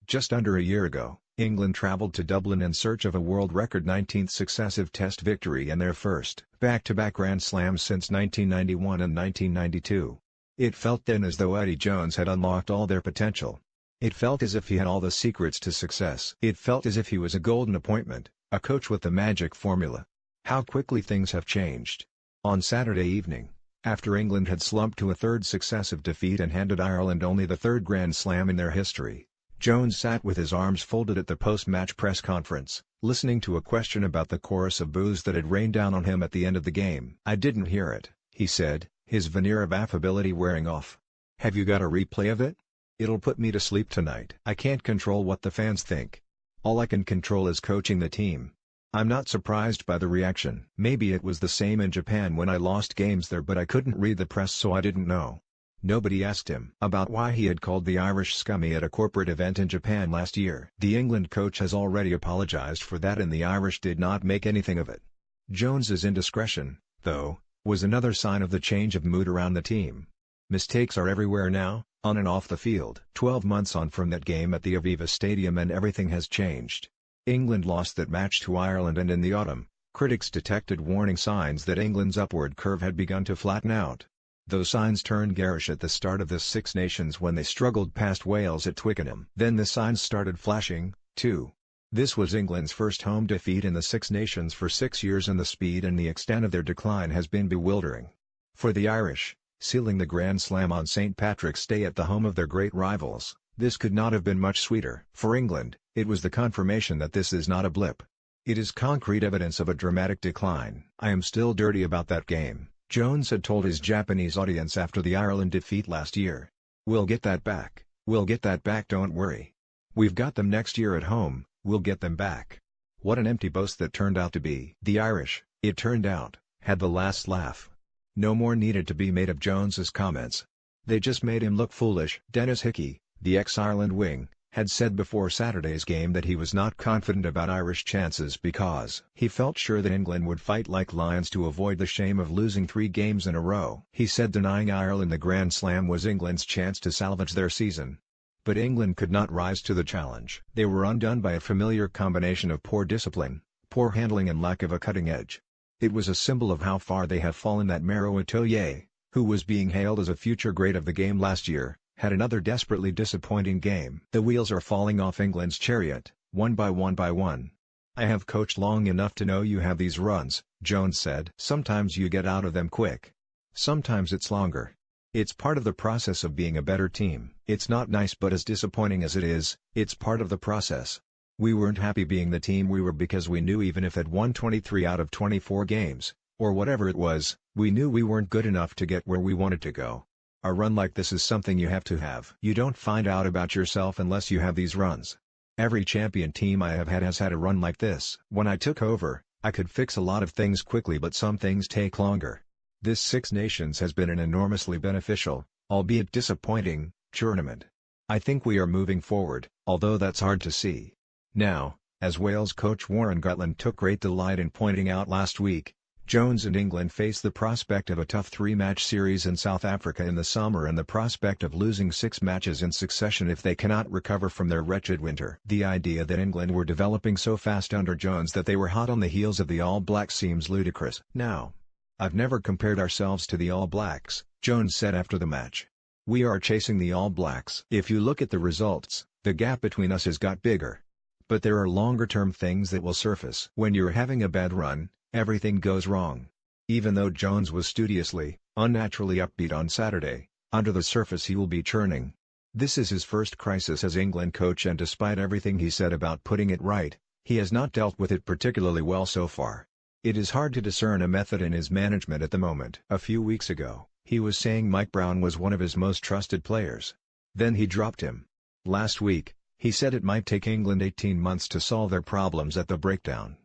Just under a year ago, England travelled to Dublin in search of a world record 19th successive Test victory and their first back-to-back Grand Slams since 1991 and 1992. It felt then as though Eddie Jones had unlocked all their potential. It felt as if he had all the secrets to success. It felt as if he was a golden appointment, a coach with the magic formula. How quickly things have changed. On Saturday evening, after England had slumped to a third successive defeat and handed Ireland only the third Grand Slam in their history, Jones sat with his arms folded at the post-match press conference, listening to a question about the chorus of boos that had rained down on him at the end of the game. "I didn't hear it," he said, his veneer of affability wearing off. "Have you got a replay of it? It'll put me to sleep tonight. I can't control what the fans think. All I can control is coaching the team. I'm not surprised by the reaction. Maybe it was the same in Japan when I lost games there, but I couldn't read the press, so I didn't know." Nobody asked him about why he had called the Irish scummy at a corporate event in Japan last year. The England coach has already apologised for that and the Irish did not make anything of it. Jones's indiscretion, though, was another sign of the change of mood around the team. Mistakes are everywhere now, on and off the field. 12 months on from that game at the Aviva Stadium and everything has changed. England lost that match to Ireland and in the autumn, critics detected warning signs that England's upward curve had begun to flatten out. Those signs turned garish at the start of the Six Nations when they struggled past Wales at Twickenham. Then the signs started flashing, too. This was England's first home defeat in the Six Nations for 6 years and the speed and the extent of their decline has been bewildering. For the Irish, sealing the Grand Slam on St. Patrick's Day at the home of their great rivals, this could not have been much sweeter. For England, it was the confirmation that this is not a blip. It is concrete evidence of a dramatic decline. "I am still dirty about that game," Jones had told his Japanese audience after the Ireland defeat last year. "We'll get that back, don't worry. We've got them next year at home, we'll get them back." What an empty boast that turned out to be. The Irish, it turned out, had the last laugh. No more needed to be made of Jones's comments. They just made him look foolish. Dennis Hickey, the ex-Ireland wing, had said before Saturday's game that he was not confident about Irish chances because he felt sure that England would fight like lions to avoid the shame of losing 3 games in a row. He said denying Ireland the Grand Slam was England's chance to salvage their season. But England could not rise to the challenge. They were undone by a familiar combination of poor discipline, poor handling and lack of a cutting edge. It was a symbol of how far they have fallen that Maro Itoye, who was being hailed as a future great of the game last year, had another desperately disappointing game. "The wheels are falling off England's chariot, one by one. I have coached long enough to know you have these runs," Jones said. "Sometimes you get out of them quick. Sometimes it's longer. It's part of the process of being a better team. It's not nice, but as disappointing as it is, it's part of the process. We weren't happy being the team we were because we knew even if it won 23 out of 24 games, or whatever it was, we knew we weren't good enough to get where we wanted to go. A run like this is something you have to have. You don't find out about yourself unless you have these runs. Every champion team I have had has had a run like this. When I took over, I could fix a lot of things quickly, but some things take longer. This Six Nations has been an enormously beneficial, albeit disappointing, tournament. I think we are moving forward, although that's hard to see now, as Wales coach Warren Gatland took great delight in pointing out last week. Jones and England face the prospect of a tough 3-match series in South Africa in the summer and the prospect of losing 6 matches in succession if they cannot recover from their wretched winter. The idea that England were developing so fast under Jones that they were hot on the heels of the All Blacks seems ludicrous. "Now, I've never compared ourselves to the All Blacks," Jones said after the match. "We are chasing the All Blacks. If you look at the results, the gap between us has got bigger. But there are longer-term things that will surface. When you're having a bad run, everything goes wrong." Even though Jones was studiously, unnaturally upbeat on Saturday, under the surface he will be churning. This is his first crisis as England coach, and despite everything he said about putting it right, he has not dealt with it particularly well so far. It is hard to discern a method in his management at the moment. A few weeks ago, he was saying Mike Brown was one of his most trusted players. Then he dropped him. Last week, he said it might take England 18 months to solve their problems at the breakdown.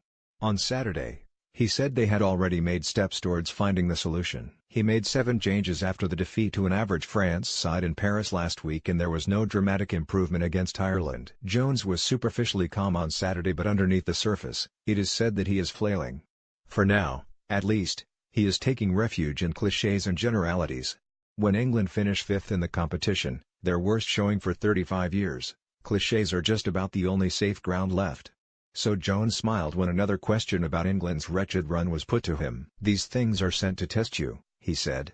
On Saturday, he said they had already made steps towards finding the solution. He made 7 changes after the defeat to an average France side in Paris last week, and there was no dramatic improvement against Ireland. Jones was superficially calm on Saturday, but underneath the surface, it is said that he is flailing. For now, at least, he is taking refuge in clichés and generalities. When England finished 5th in the competition, their worst showing for 35 years, Clichés are just about the only safe ground left. So Jones smiled when another question about England's wretched run was put to him. "These things are sent to test you," he said.